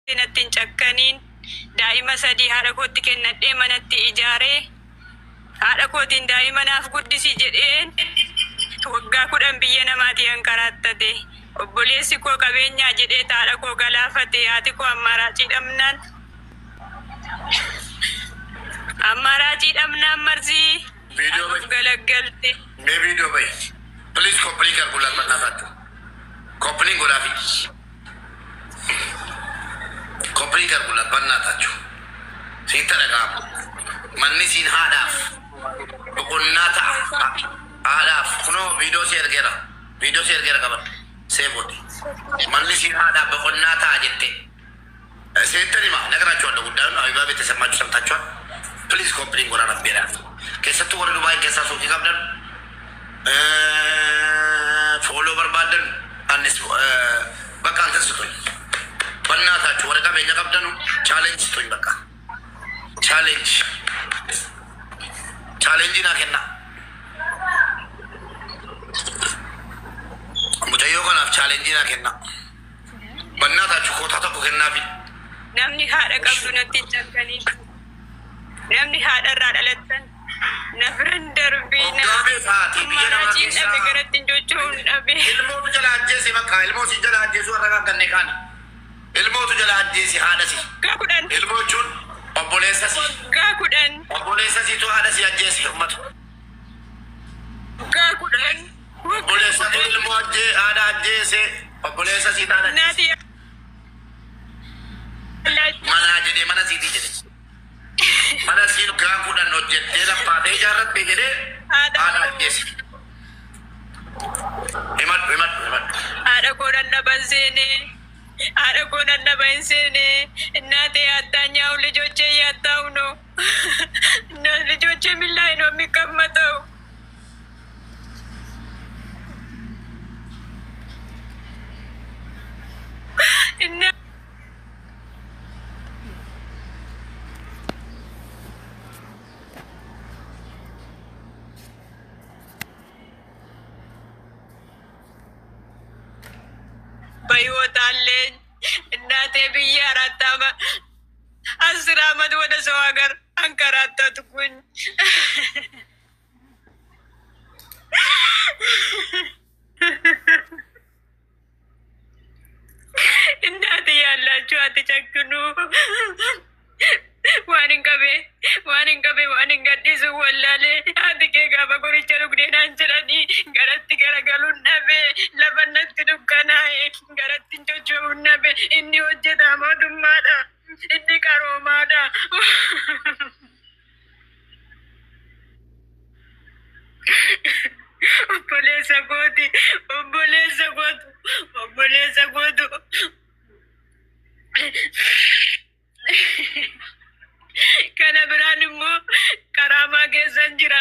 Tinattiin cakkaniin daa'ima sadii haadha kootti kennadhee manatti ijaaree haadha kootiin daa'ima naaf guddisi jedheen waggaa 10 biyya namaatii hanqaraattate obboleessi koo qabeenyaa jedhee haadha koo galaafate haati koo ammaaraachii dhamnaan marsii galaggalte. Mee viidiyoo bahi. Please koppilii kalkulaan mannaafaatu. Koppiliin godhaafi. Koppiliin kalkulaan mannaatachu. Siitta dhaga'amu. Manni siin haadhaaf. Boqonnaa ta'a. Haadhaaf. Kunoo viidiyoo si ergeera. Viidiyoo si ergeera qaban. Seefooti. Manni siin haadhaaf boqonnaa ta'a jette. Seettan hima. Nagaraachuu adda guddaan abibaa beete sammaachuu samtaachuun. Please koppiliin godhaan abbeedhaan. Keessattuu warra Dubaay keessaa suuqii qabdan. Follow barbaadan anis bakka antas tuñ bannaatachu warra qabeenya qabdanu challenge tuñ bakka challenge naa kenna mucayyoo kanaaf challenge naa kenna bannaatachu kootaa tokko kennaafi namni haadha qabdu natti cakkanii namni haadha irraa dhalattan nafran darbina maraachiin dhabe garatti jochuun dhabe ilmootu jala ajjeesi bakka ilmoosi jala ajjeesu warra ganne kaan ilmootu jala ajjeesi haadhasi gaakudhan ilmoochuun obboleessasi obboleessasiitu haadhasi ajjeesi ummatu gaakudhan obboleessatu ilmoo ajjee haadha ajjeese obboleessasii taana naati manaa jedhee mana siitii jedhe mana siin gaakudhan hojjettee laffaatee ijaarrattee jedhee haadha ajjeesi himadhu haadha koo dadhaban seenee haadha koo dadhaban seenee እናቴ አታኛው ልጆቼ እያጣው ነው ልጆቼ ምን ላይ ነው የሚቀመጠው እና በህይወት አለኝ እናቴ ብዬ 10 ዓመት ወደ ሰው ሀገር አንከራተትኩኝ። እናቴ ያላችሁ አትጨክኑ። ዋንን ቀቤ ዋንን ገዲሱ ወላሌ አትቄ ጋበ ጎሪቸ ዱግዴን አንችለኒ ገረቲ ገረገሉ ነቤ ለፈነት ዱከናዬ ገረቲ እንጆጆ ነቤ እኒ ሆጀታ ሞቱማዳ እኒ ቀሮማዳ obboleessa gootu kana biraan immoo karaamaa keessan jira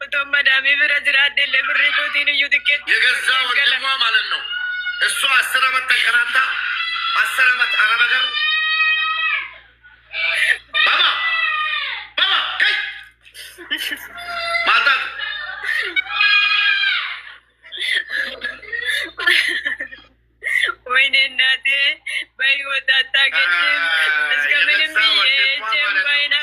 otoo madaamii bira jiraadde illee birrii kootiin iyyuu xiqqeetti የገዛ ወንድሟ ማለት ነው። እሷ 10 ዓመት ተከራታ 10 ዓመት አረብ ሀገር ባባ ከይ ማታት ወይኔ እናቴ በህይወት አታገኝም እስከ ምንም ብዬ ጀምባይና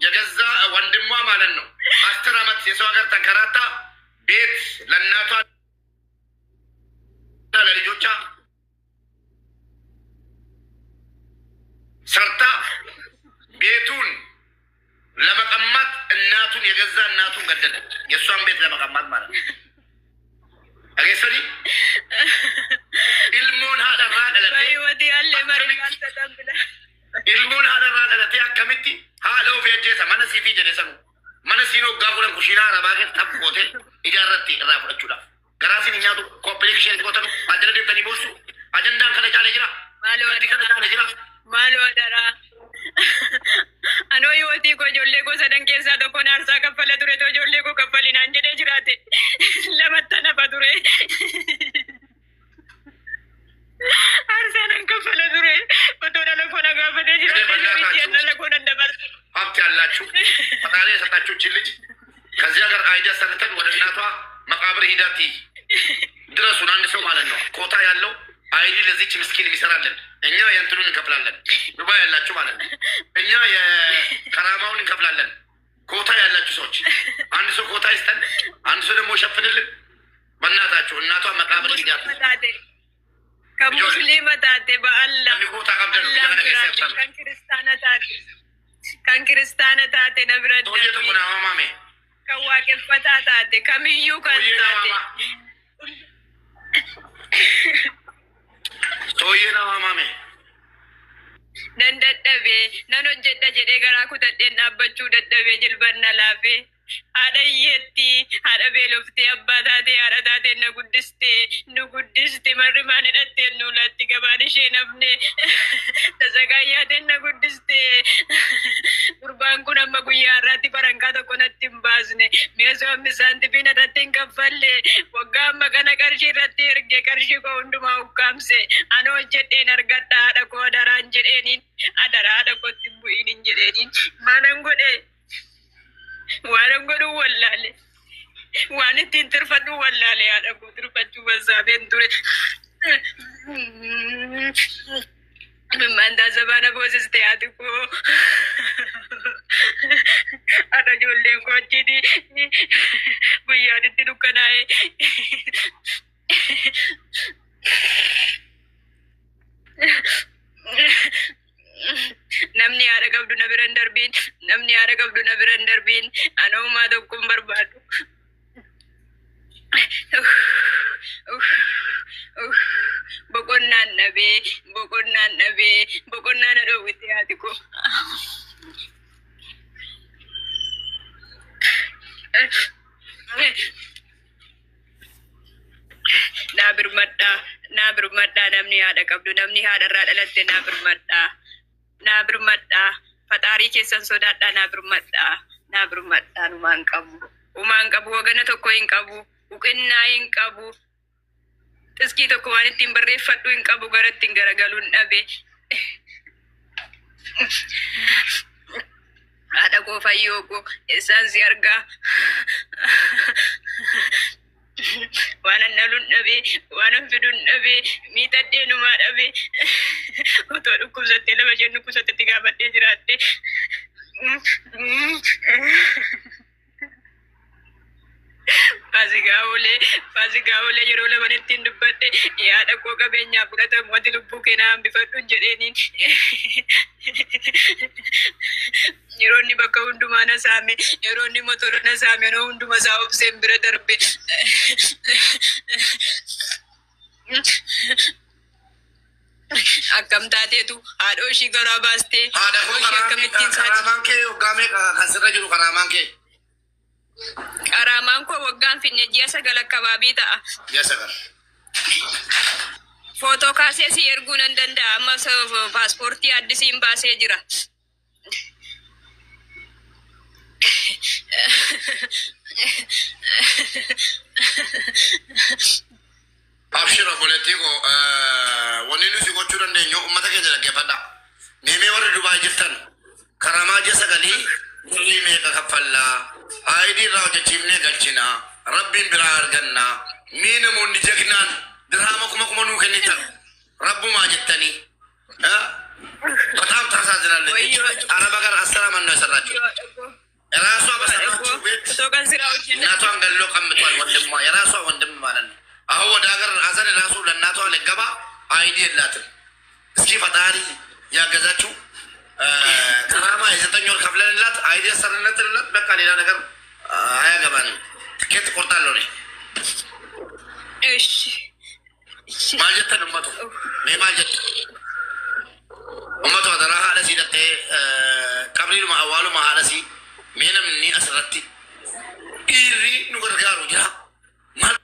የገዛ ወንድሟ ማለት ነው 10 ዓመት የሰው ሀገር ተንከራታ ቤት ለእናቷ ለልጆቿ ሰርታ ቤቱን ለመቀማት እናቱን የገዛ እናቱን ገደለች። የእሷን ቤት ለመቀማት ማለት ነው። አገሰሪ ilmoon haadha irraa dhalatee በህይወት ያለ መሪያን ተጠብለ ilmoon haadha irraa dhalatee akkamitti haadha ofii ajjeesa mana siitii jedhe sanu mana siin hoggaa kudhan kushiinaa arabaa keessa taphootee ijaarratti irraa fudhachuudhaaf garaa siin nyaatu kooppileeksii isheen qootanu ajjala deemtanii boossu ajandaan kana caalee jira wanti kana caalee jira maaloo dharaa anoo hiyootii koo ijoollee koo sadan keessaa tokko naarsaa kaffala ture too ijoollee koo kaffalinaan jedhee jiraate lamatti nafa ture አርሰናን ከፈለ ዱሬ ወቶዳ ለኮና ጋፈደ ጅራ ለኮና እንደበርስ ሀብት ያላችሁ ፈጣሪ የሰጣችሁ ልጅ ከዚህ ሀገር አይዲያ ሰርተን ወደ እናቷ መቃብር ሂዳት ድረሱን አንድ ሰው ማለት ነው ኮታ ያለው አይዲ ለዚች ምስኪን የሚሰራለን እኛ የእንትኑን እንከፍላለን። ዱባይ ያላችሁ ማለት ነው። እኛ የከራማውን እንከፍላለን። ኮታ ያላችሁ ሰዎች አንድ ሰው ኮታ ይስጠን፣ አንድ ሰው ደግሞ ሸፍንልን። በእናታችሁ እናቷ መቃብር ሂዳት ከሙስሊም ታቴ በአላ ኮታ ቀብደ ከንክርስታነ ታቴ ነብረዳ ሆየተኩና ማሜ ከዋቄፈታ ታቴ ከምዩ ከንታቴ ሶየና ማሜ nan dadhabe nan hojjedha jedhee garaa kutadheen dhaabbachuu dadhabee jilbanna laafee haadha hiyyeetti haadha beeloftee abbaa taatee haadha taateen na guddiste marri maan hidhatteen nuulatti gabaan ishee nafne tasagayyaateen na guddiste gurbaan kun amma guyyaa irraatti barankaa tokko natti hin baasne meesoo ammisaanti fi narratti hin kaffalle waggaa amma kana qarshii irratti erge qarshii koo hundumaa ukkaamse ana hojjedheen argadha haadha koo adaraan jedheeniin adara haadha kootti hin bu'iin jedheeniin maanan godhe waanan godhu wallaale waan ittiin tirfadhu wallaale haadha koo tirfachuu basaabeen ture mimmaan taasabana boosiste haati koo haadha ijoolleen koo achiiti guyyaan itti dukkanaa'e namni haadha qabdu na biran darbiin namni haadha qabdu na biran darbiin ana uumaa tokko hin barbaadu. Boqonnaan dhabee boqonnaan dhoowwite haati koo. Naa birmadhaa namni haadha qabdu namni haadha irraa dhalatte naa birmadhaa faxaarii keessan sodaadhaa naa birmadhaa numaan qabu wagana tokko hin qabu uqinnaa hin qabu xiskii tokko waan ittiin barreeffadhu hin qabu gara ittiin garagaluun dhabe haadha koo fayyoo koo eessaan si argaa waanan dhaluun dhabee waanan fiduun dhabee miidhadhee numaa dhabee otoo dhukkubsattee lama isheen dhukkubsattetti gaafadhee jiraatte faasigaa oolee yeroo laman ittiin dubbadhe haadha koo qabeenyaa fudhatamu wanti lubbuu keenaa hambifadhuun jedheeniin yeroo inni bakka hundumaa na saame yeroo inni motora na saame yeroo hunduma isaa obseen bira darbe akkam taateetu haadhoo ishii garaa baastee akkamittiin karaamaan kee hoggaamee kan sirra jiru karaamaan kee qaraamaan koo waggaan finne ji'a 9 akkabaabii ta'a. Ji'a 9. Footoo kaasee si erguu nan danda'a amma paaspoortii addisiin baasee jira. Abshira politiko wanni nuti gochuu dandeenyu uummata keenya dhaggeeffadha. Meemee warri Dubaay jirtan karaamaa ji'a 9 birrii meeqa kaffallaa? አይዲ ራው ጀቺምኔ ገልቺና ረቢን ብራ አርገና ሚኒሙን ጀግናን ድርሃመ ኩመኩመኑ ከኒታ ረቡ ማጀተኒ በጣም ታሳዝናለች። አረብ ሀገር አሰላም ነው የሰራችው የራሷ በሰራችው ቤት እናቷን ገሎ ቀምጧል። ወንድሟ የራሷ ወንድም ማለት ነው። አሁን ወደ ሀገር ሀዘን ራሱ ለእናቷ ልገባ አይዲ የላትም። እስኪ ፈጣሪ ያገዛችው ከራማ የ9 ወር ከፍለንላት አይዲ ሰርነትላት በቃ ሌላ ነገር አያገባንም። ትኬት ቆርጣለሁ እኔ። እሺ ማልጀት ነው መቶ ማልጀት ኡመቱ አደራሃ ለሲ ደቴ ቀብሪሉ ማዋሉ ማለሲ ሜንም ኒ አስረቲ ኢሪ ኑገርጋሩ ጅራ ማል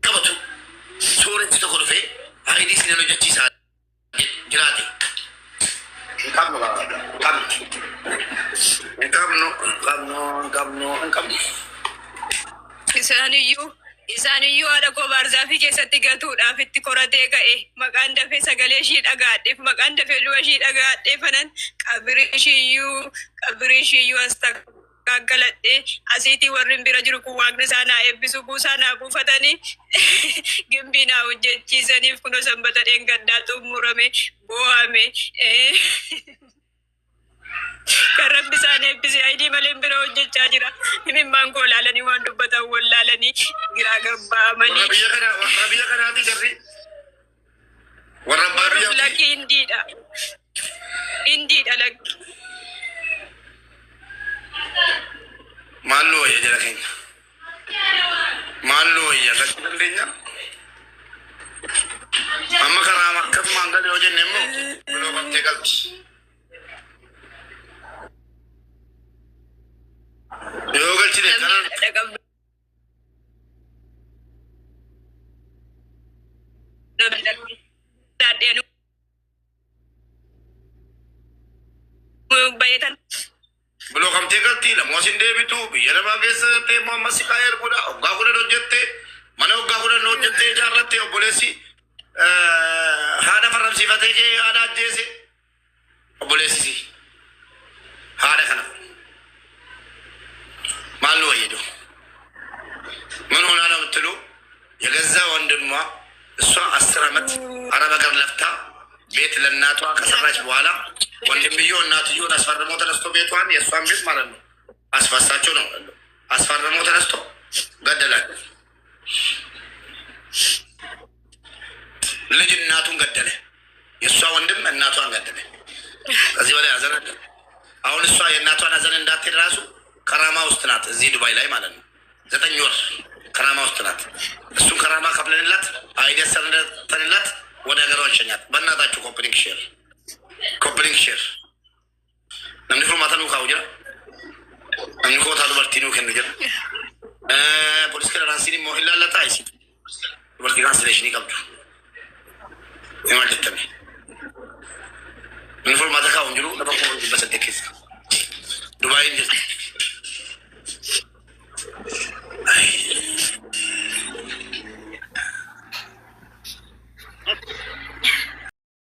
ከበቱ ሶሬት ተኮልፌ አይዲ ሲነኑ ጀቺሳ ጅራቴ isaaniyyuu haadha koo baarzaafii keessatti gatuudhaaf itti koratee ka'e maqaan dafee sagalee ishii dhagaadheef maqaan dafee luba ishii dhagaadheefanan qabrii ishiiyyuu as takkaaggaladhee asiitii warri bira jiru kun waaqni isaa naa eebbisu buusaa naa buufatanii bina hojjechiisaniif kuno sanbata dheengaddaa xumurame boo'ame kan rabbi isaan eebbise ayidii malee bira hojjechaa jira. Himimmaan koo laalanii waan dubbatan wal laalanii giraa gabbaa'amanii. Warra biyya kanaati jarri. Warra abbaa biyyaati. Lakki indiidha. Indiidha lakki. Maallu wayya jala keenya. Maallu wayya gadi dandeenya. Amma karaa akkasumaan gadi yoo jenne immoo buloo qabtee galti. Yoo galchine kanan buloo qabtee galti lamoo sin deebitu biyya namaa keessa ta'e immoo amma si kaa'ee erguudha. Waggaa kudhan hojjette mana waggaa kudhan hojjette ijaarratte obboleessi haadha farramsiifatee jee haadha ajjeese obboleessi haadha kana ማን ነው የሄደው? ምን ሆና ነው የምትሉ? የገዛ ወንድሟ እሷ 10 ዓመት አረብ ሀገር ለፍታ ቤት ለእናቷ ከሰራች በኋላ ወንድምየው እናትየውን አስፈርመው ተነስቶ ቤቷን የእሷን ቤት ማለት ነው አስፈሳቸው ነው አስፈርመው ተነስቶ ገደላል። ልጅ እናቱን ገደለ። የእሷ ወንድም እናቷን ገደለ። ከዚህ በላይ ሀዘን አለ? አሁን እሷ የእናቷን ሀዘን እንዳትሄድ ራሱ ከራማ ውስጥ ናት፣ እዚህ ዱባይ ላይ ማለት ነው። 9 ወር ከራማ ውስጥ ናት። እሱን ከራማ ከፍለንላት አይዲያ ሰርተንላት ወደ ሀገሯ እንሸኛት። በእናታችሁ ኮፕሊንግ ሼር ነምኒ ፍሩማታ ነው ካውጀ ነምኒ ኮታ ዱበርቲኑ ከኑ ጀ ፖሊስ ከራንሲኒ ሞሂላላታ አይሲ ዱበርቲ ካንስሌሽን ይቀብዱ የማለተም ነምኒ ፍሩማታ ካውንጅሩ ለበቆ በሰደከስ ዱባይ